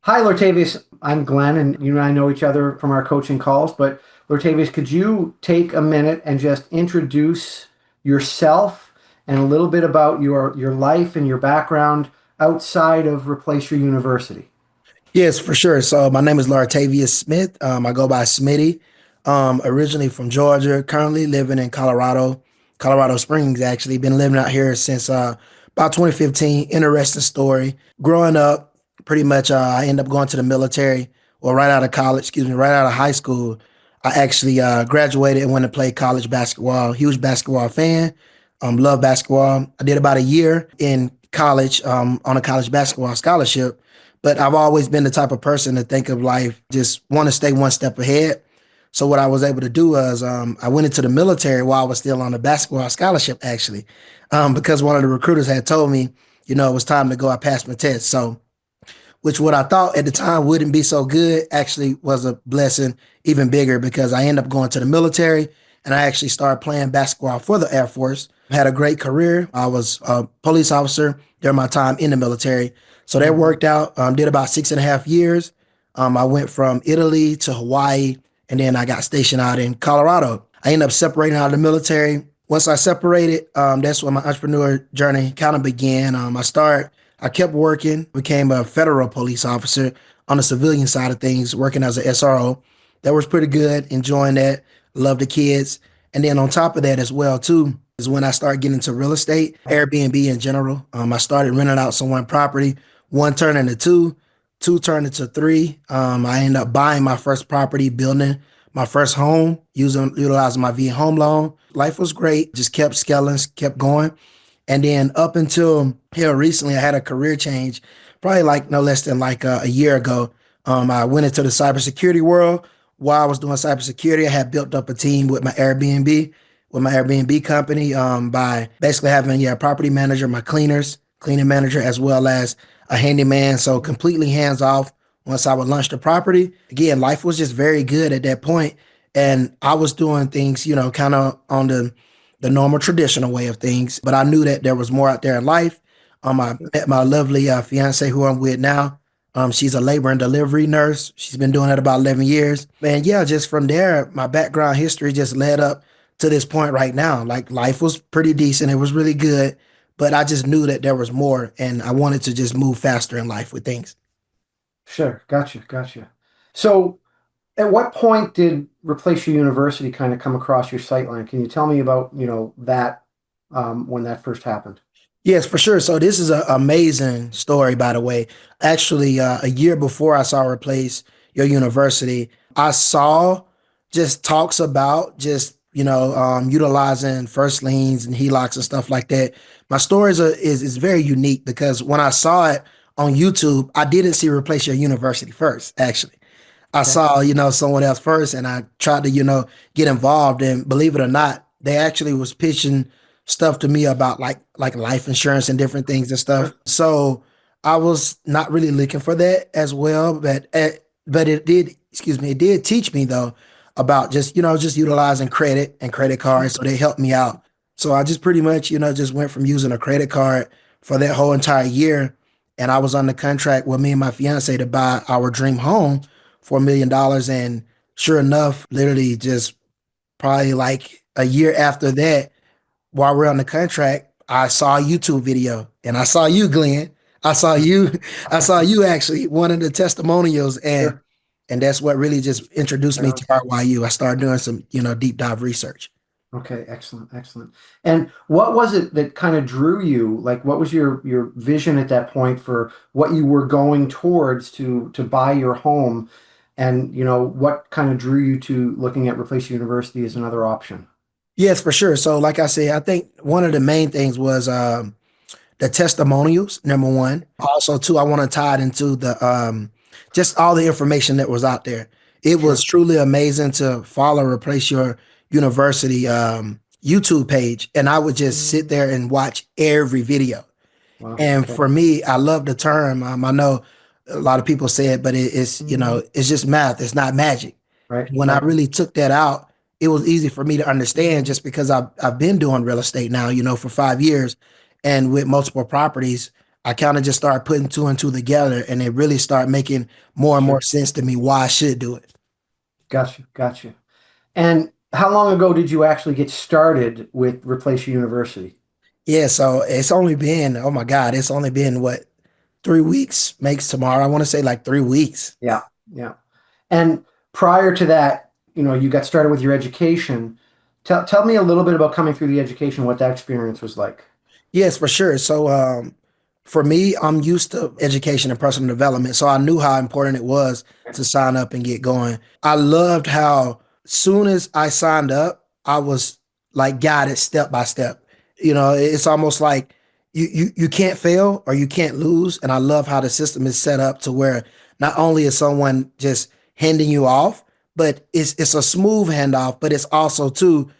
Hi, Lortavius. I'm Glenn, and you and I know each other from our coaching calls. But Lortavius, could you take a minute and just introduce yourself and a little bit about your life and your background outside of Replace Your University? Yes, for sure. So my name is Lortavius Smith. I go by Smitty. Originally from Georgia, currently living in Colorado Springs. Actually, been living out here since about 2015. Interesting story. Growing up, pretty much, I ended up going to the military, or right out of college. Excuse me, right out of high school. I actually graduated and went to play college basketball. Huge basketball fan. Love basketball. I did about a year in college on a college basketball scholarship, but I've always been the type of person to think of life, just want to stay one step ahead. So what I was able to do was I went into the military while I was still on a basketball scholarship, actually, because one of the recruiters had told me, it was time to go. I passed my test. So, which what I thought at the time wouldn't be so good actually was a blessing even bigger because I ended up going to the military and I actually started playing basketball for the Air Force. I had a great career. I was a police officer during my time in the military. So that Mhm. worked out. Did about 6.5 years. I went from Italy to Hawaii, and then I got stationed out in Colorado. I ended up separating out of the military. Once I separated, that's when my entrepreneur journey kind of began. I kept working, became a federal police officer on the civilian side of things, working as an SRO. That was pretty good, enjoying that, love the kids. And then on top of that as well, too, is when I started getting into real estate, Airbnb in general. I started renting out some one property, one turned into two, two turned into three. I ended up buying my first property, building my first home, utilizing my V home loan. Life was great, just kept scaling, kept going. And then up until here recently, I had a career change, probably like no less than like a year ago. I went into the cybersecurity world. While I was doing cybersecurity, I had built up a team with my Airbnb company, by basically having a property manager, my cleaning manager, as well as a handyman. So completely hands off once I would launch the property. Again, life was just very good at that point, and I was doing things, kind of on the normal traditional way of things. But I knew that there was more out there in life. I met my lovely fiance who I'm with now. She's a labor and delivery nurse. She's been doing that about 11 years. And yeah, just from there, my background history just led up to this point right now. Like life was pretty decent. It was really good. But I just knew that there was more and I wanted to just move faster in life with things. Sure, gotcha. So, at what point did Replace Your University kind of come across your sightline? Can you tell me about, that when that first happened? Yes, for sure. So this is an amazing story, by the way. Actually, a year before I saw Replace Your University, I saw just talks about just utilizing first liens and HELOCs and stuff like that. My story is very unique because when I saw it on YouTube, I didn't see Replace Your University first. Actually, I Okay. saw someone else first, and I tried to get involved. And believe it or not, they actually was pitching stuff to me about like life insurance and different things and stuff. Sure. So I was not really looking for that as well, but it did, excuse me, it did teach me though about just utilizing credit and credit cards. So they helped me out. So I just pretty much just went from using a credit card for that whole entire year, and I was on the contract with me and my fiance to buy our dream home for $1 million. And sure enough, literally just probably like a year after that, while we're on the contract, I saw a YouTube video and I saw you, Glenn. I saw you, I saw you actually one of the testimonials, and Sure. that's what really just introduced Right me on. to RYU. I started doing some, deep dive research. Okay, excellent. And what was it that kind of drew you? Like, what was your vision at that point for what you were going towards to buy your home? And what kind of drew you to looking at Replace University as another option? Yes, for sure. So, like I said, I think one of the main things was the testimonials, number one. Also, two, I want to tie it into the just all the information that was out there. It was Sure. truly amazing to follow Replace Your University YouTube page, and I would just sit there and watch every video. Wow. And Okay. for me, I love the term. I know a lot of people say it, but it's it's just math. It's not magic. Right. When I Right. really took that out, it was easy for me to understand just because I've been doing real estate now, for 5 years, and with multiple properties. I kind of just started putting two and two together, and it really started making more and more Sure. sense to me why I should do it. Gotcha. Gotcha. And how long ago did you actually get started with Replace Your University? Yeah, so it's only been, oh my God, it's only been what, 3 weeks makes tomorrow. I want to say like 3 weeks. Yeah. Yeah. And prior to that, you got started with your education. Tell me a little bit about coming through the education, what that experience was like. Yes, for sure. So, for me, I'm used to education and personal development, so I knew how important it was to sign up and get going. I loved how soon as I signed up, I was like guided step by step. It's almost like you can't fail or you can't lose, and I love how the system is set up to where not only is someone just handing you off, but it's a smooth handoff, but it's also too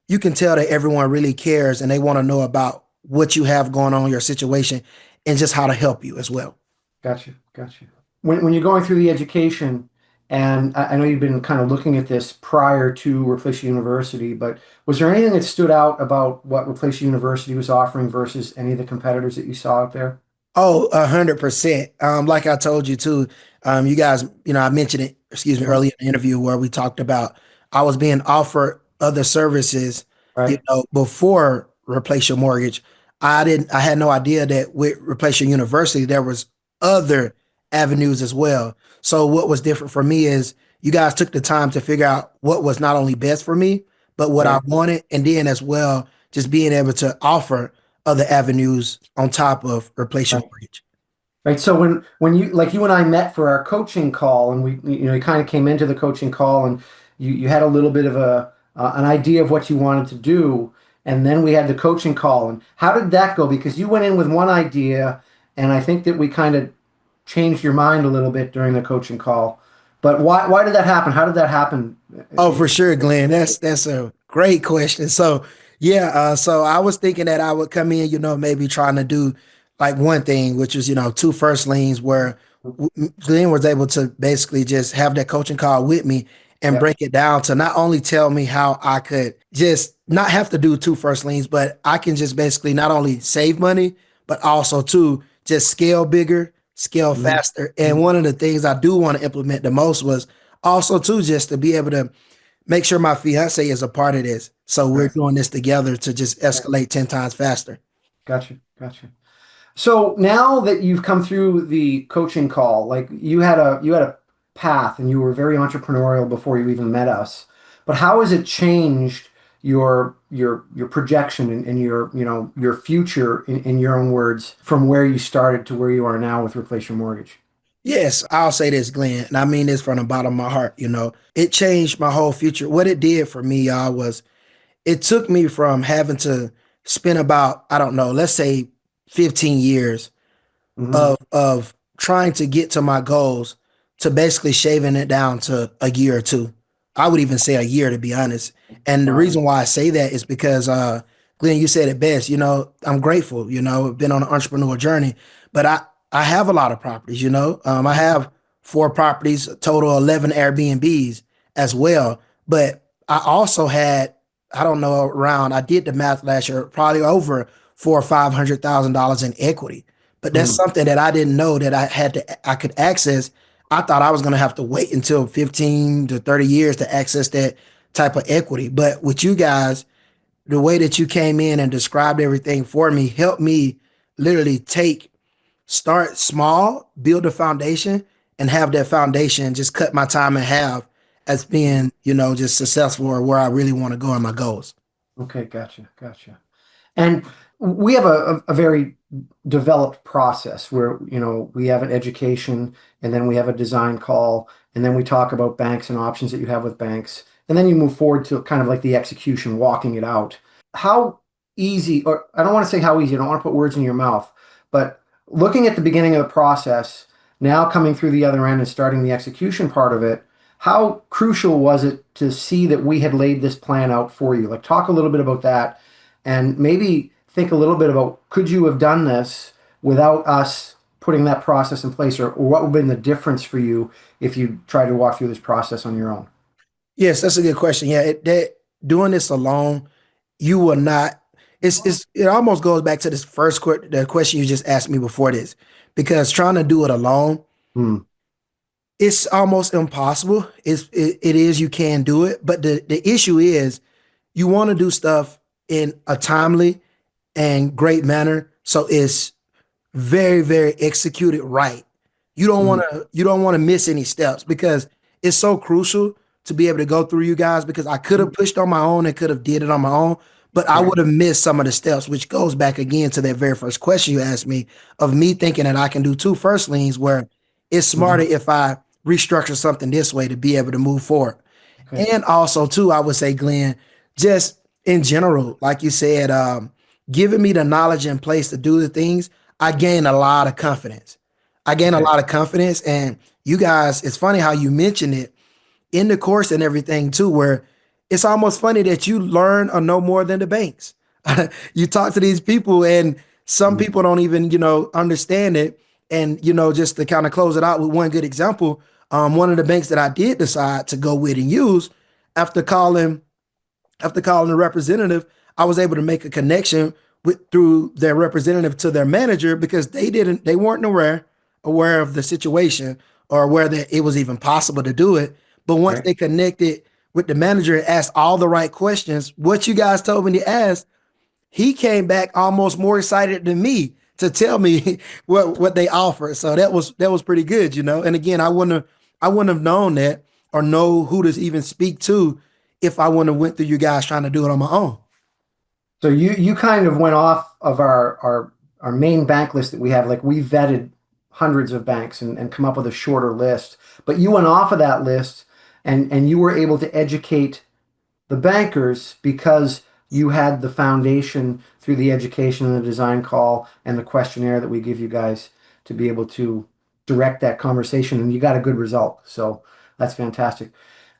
you can tell that everyone really cares and they want to know about what you have going on, your situation, and just how to help you as well. Gotcha. Gotcha. When you're going through the education, and I know you've been kind of looking at this prior to Replace University, but was there anything that stood out about what Replace University was offering versus any of the competitors that you saw out there? Oh, 100%. Like I told you too, you guys, I mentioned it, excuse me, Mhm. earlier in the interview where we talked about I was being offered other services, Right. before Replace Your Mortgage. I had no idea that with Replace Your University, there was other avenues as well. So what was different for me is you guys took the time to figure out what was not only best for me, but what I Right. wanted. And then as well, just being able to offer other avenues on top of Replace Your Right. Mortgage. Right. So when you and I met for our coaching call, and you kind of came into the coaching call, and you had a little bit of an idea of what you wanted to do, and then we had the coaching call. And how did that go? Because you went in with one idea, and I think that we kind of changed your mind a little bit during the coaching call. But why did that happen? How did that happen? Oh, for sure, Glenn. That's a great question. So yeah, so I was thinking that I would come in, maybe trying to do like one thing, which was, two first liens where Glenn was able to basically just have that coaching call with me and Yep. break it down to not only tell me how I could just not have to do two first liens, but I can just basically not only save money, but also to just scale bigger, scale Mhm. faster. And one of the things I do want to implement the most was also too just to be able to make sure my fiance is a part of this. So we're Right. doing this together to just Right. escalate 10 times faster. Gotcha. Gotcha. So now that you've come through the coaching call, like you had a path and you were very entrepreneurial before you even met us. But how has it changed your projection and your future in your own words from where you started to where you are now with Replace Your Mortgage? Yes, I'll say this, Glenn, and I mean this from the bottom of my heart. It changed my whole future. What it did for me, y'all, was it took me from having to spend about, I don't know, let's say 15 years Hmm. of trying to get to my goals to basically shaving it down to a year or two. I would even say a year to be honest. And the Wow. reason why I say that is because Glenn, you said it best, I'm grateful, I've been on an entrepreneurial journey, but I have a lot of properties, I have four properties, a total of 11 Airbnbs as well. But I also had, I don't know, around, I did the math last year, probably over four or $500,000 in equity. But that's Mm. something that I didn't know that I could access. I thought I was going to have to wait until 15 to 30 years to access that type of equity. But with you guys, the way that you came in and described everything for me helped me literally start small, build a foundation, and have that foundation just cut my time in half as being, just successful or where I really want to go in my goals. Okay, gotcha, gotcha. And we have a very developed process where, we have an education and then we have a design call and then we talk about banks and options that you have with banks. And then you move forward to kind of like the execution, walking it out. How easy, or I don't want to say how easy, I don't want to put words in your mouth, but looking at the beginning of the process, now coming through the other end and starting the execution part of it, how crucial was it to see that we had laid this plan out for you? Like, talk a little bit about that and maybe think a little bit about could you have done this without us putting that process in place, or what would have been the difference for you if you tried to walk through this process on your own? Yes, that's a good question. Yeah, doing this alone, you will not. It almost goes back to this the question you just asked me before this, because trying to do it alone, Hmm. it's almost impossible. It is, you can do it, but the issue is you want to do stuff in a timely and great manner, so it's very, very executed right. Hmm. You don't want to miss any steps, because it's so crucial to be able to go through you guys, because I could have pushed on my own and could have did it on my own, but I Right. would have missed some of the steps, which goes back again to that very first question you asked me, of me thinking that I can do two first liens, where it's smarter Mhm. if I restructure something this way to be able to move forward. Okay. And also too, I would say, Glenn, just in general, like you said, giving me the knowledge in place to do the things, I gain a lot of confidence. I gain a Okay. lot of confidence. And you guys, it's funny how you mentioned it in the course and everything too, where it's almost funny that you learn or know more than the banks. You talk to these people, and some Mhm. people don't even, understand it. And, just to kind of close it out with one good example, one of the banks that I did decide to go with and use, after calling the representative, I was able to make a connection through their representative to their manager, because they weren't aware of the situation, or aware that it was even possible to do it. But once Right. they connected with the manager and asked all the right questions, what you guys told me to ask, he came back almost more excited than me to tell me what they offered. So that was pretty good, you know. And again, I wouldn't have known that, or know who to even speak to, if I wouldn't have went through you guys trying to do it on my own. So you kind of went off of our main bank list that we have. Like we vetted hundreds of banks and come up with a shorter list. But you went off of that list and you were able to educate the bankers because you had the foundation through the education and the design call and the questionnaire that we give you guys to be able to direct that conversation, and you got a good result. So that's fantastic.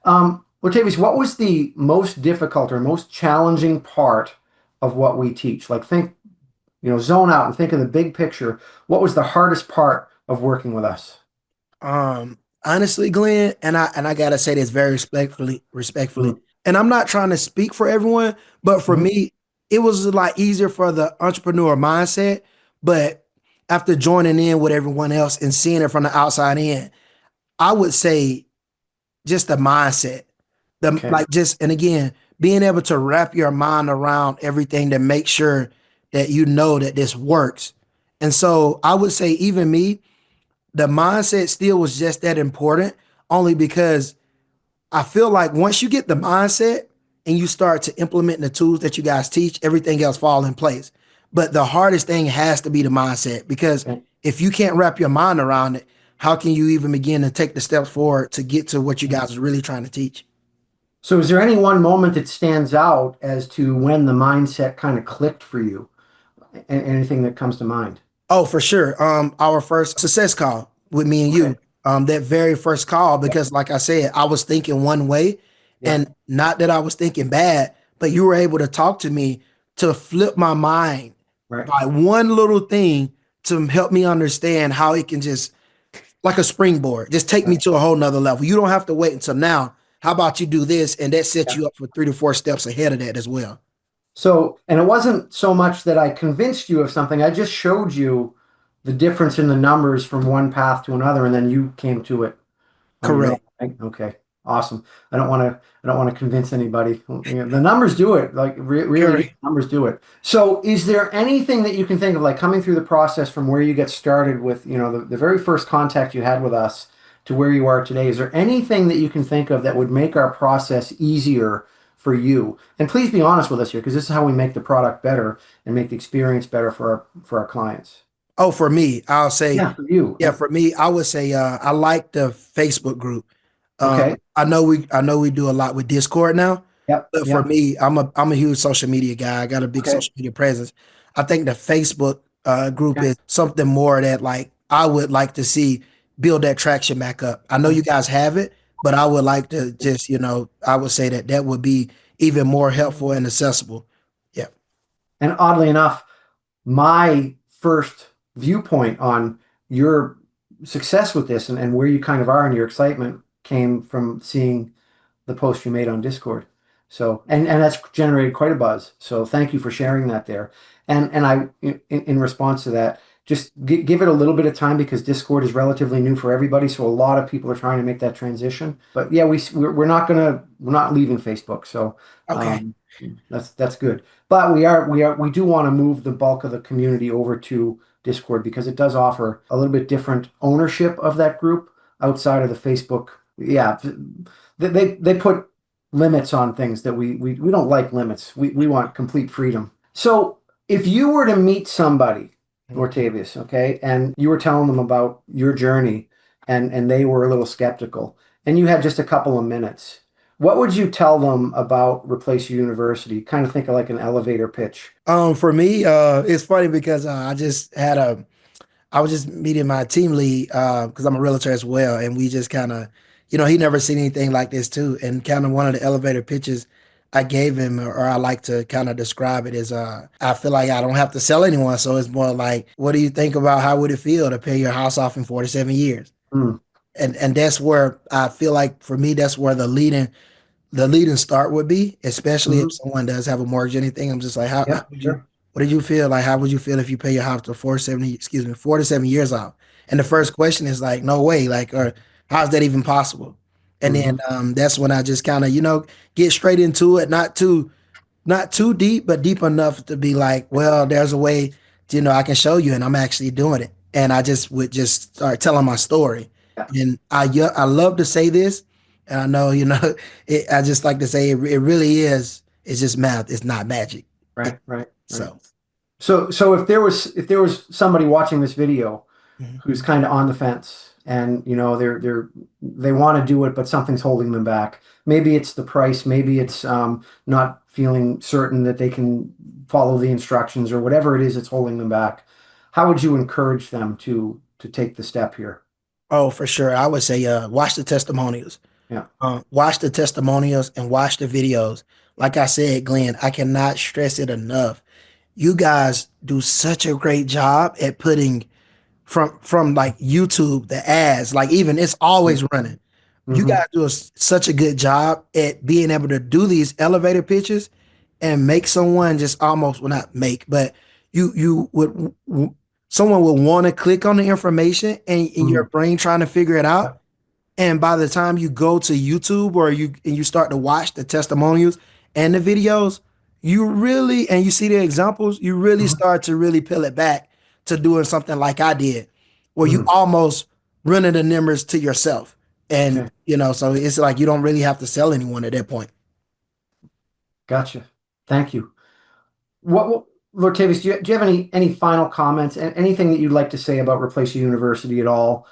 Latavius, what was the most difficult or most challenging part of what we teach? Like think, zone out and think of the big picture. What was the hardest part of working with us? Honestly, Glenn, and I gotta say this very respectfully, Mm, and I'm not trying to speak for everyone, but for mhm. me, it was a lot easier for the entrepreneur mindset. But after joining in with everyone else and seeing it from the outside in, I would say just the mindset. The Okay. like just and again, being able to wrap your mind around everything to make sure that you know that this works. And so I would say, even me, the mindset still was just that important, only because I feel like once you get the mindset and you start to implement the tools that you guys teach, everything else fall in place. But the hardest thing has to be the mindset, because Okay. if you can't wrap your mind around it, how can you even begin to take the steps forward to get to what you guys are really trying to teach? So is there any one moment that stands out as to when the mindset kind of clicked for you? Anything that comes to mind? Oh, for sure. Our first success call with me and Okay. you. That very first call, Yep. because like I said, I was thinking one way, Yep. and not that I was thinking bad, but you were able to talk to me to flip my mind Right. by one little thing, to help me understand how it can just, like a springboard, just take me Right. to a whole nother level. You don't have to wait until now. How about you do this? And that sets Yeah. you up for 3 to 4 steps ahead of that as well. So, and it wasn't so much that I convinced you of something, I just showed you the difference in the numbers from one path to another, and then you came to it on your own, Correct. right? Okay, awesome. I don't want to convince anybody. The numbers do it, like really do. Correct. Numbers do it. So, is there anything that you can think of, like coming through the process from where you get started with, the very first contact you had with us to where you are today? Is there anything that you can think of that would make our process easier for you? And please be honest with us here, because this is how we make the product better and make the experience better for our clients. Oh, for me, I'll say, Yeah, for you. yeah, for me, I would say, I like the Facebook group. Okay. I know we do a lot with Discord now, Yep. but for Yep. me, I'm a huge social media guy. I got a big Okay. social media presence. I think the Facebook group Yeah. is something more that, like, I would like to see build that traction back up. I know you guys have it, but I would like to just, I would say that that would be even more helpful and accessible. Yeah, And oddly enough, my first viewpoint on your success with this and where you kind of are in your excitement came from seeing the post you made on Discord. So, and that's generated quite a buzz. So thank you for sharing that there. And in response to that, just give it a little bit of time because Discord is relatively new for everybody. So a lot of people are trying to make that transition. But yeah, we're not leaving Facebook. So Okay. um, that's good. But we do want to move the bulk of the community over to Discord because it does offer a little bit different ownership of that group outside of the Facebook. Yeah, they put limits on things that we don't like limits. We want complete freedom. So if you were to meet somebody, Lortavius, okay, and you were telling them about your journey and they were a little skeptical, and you had just a couple of minutes, what would you tell them about Replace Your University? Kind of think of like an elevator pitch. For me, it's funny because I was just meeting my team lead because I'm a realtor as well, and we just kind of, he never seen anything like this too, and kind of one of the elevator pitches I gave him, or I like to kind of describe it as, I feel like I don't have to sell anyone, so it's more like, what do you think about how would it feel to pay your house off in 47 years? Mm, And that's where I feel like for me, that's where the leading start would be, especially if hmm. someone does have a mortgage or anything. I'm just like, how Yep, would you, sure. what did you feel? Like, how would you feel if you pay your house to 47 years off? And the first question is like, no way. Like, or how's that even possible? And then Hmm. that's when I just kind of, get straight into it, not too deep, but deep enough to be like, well, there's a way, I can show you, and I'm actually doing it. And I just would just start telling my story. Yeah, And I love to say this, and I know, I just like to say it really is. It's just math. It's not magic. It- right, right, right. so, So if there was somebody watching this video mhm. who's kind of on the fence and they want to do it, but something's holding them back. Maybe it's the price, maybe it's not feeling certain that they can follow the instructions or whatever it is that's holding them back. How would you encourage them to take the step here? Oh, for sure. I would say, watch the testimonials. Yeah. Watch the testimonials and watch the videos. Like I said, Glenn, I cannot stress it enough. You guys do such a great job at putting from like YouTube, the ads, like even it's always running. You Mm-hmm. guys do such a good job at being able to do these elevator pitches and make someone just almost, well, not make, but you would someone would want to click on the information and in your Mm-hmm. brain trying to figure it out. Yep. And by the time you go to YouTube or you start to watch the testimonials and the videos, you really and you see the examples, you really Mm-hmm. start to really peel it back to doing something like I did, where you Mm-hmm. almost running the numbers to yourself. And Okay. so it's like you don't really have to sell anyone at that point. Gotcha. Thank you. What Lortavius, do you have any final comments and anything that you'd like to say about Replace Your University at all?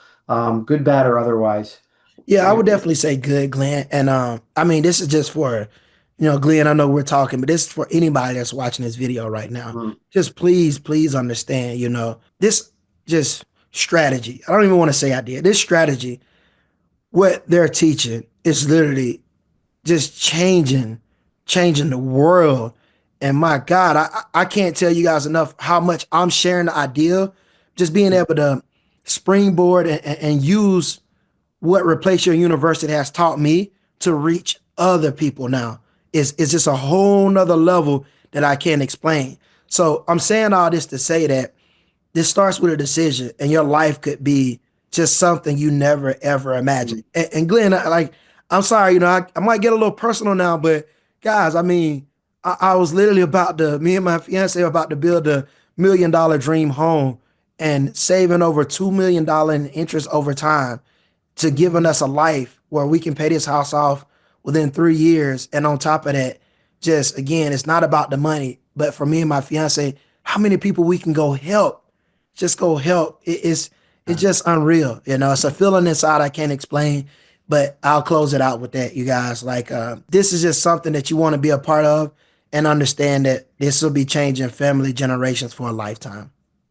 Good, bad, or otherwise? Yeah, I would definitely say good, Glenn. And I mean, this is just for, Glenn, I know we're talking, but this is for anybody that's watching this video right now. Mm, Just please understand, this just strategy. I don't even want to say idea. This strategy, what they're teaching is literally just changing the world. And my God, I can't tell you guys enough how much I'm sharing the idea, just being able to springboard and use what Replace Your University has taught me to reach other people now is just a whole nother level that I can't explain. So I'm saying all this to say that this starts with a decision, and your life could be just something you never ever mm, imagined. And Glenn, I'm sorry, I might get a little personal now, but guys, I mean, I was literally me and my fiance were about to build a $1 million dream home and saving over $2 million in interest over time to giving us a life where we can pay this house off within 3 years. And on top of that, just again, it's not about the money, but for me and my fiance, how many people we can go help, just go help. It's yeah. just unreal. It's a feeling inside I can't explain, but I'll close it out with that, you guys. Like, this is just something that you want to be a part of and understand that this will be changing family generations for a lifetime.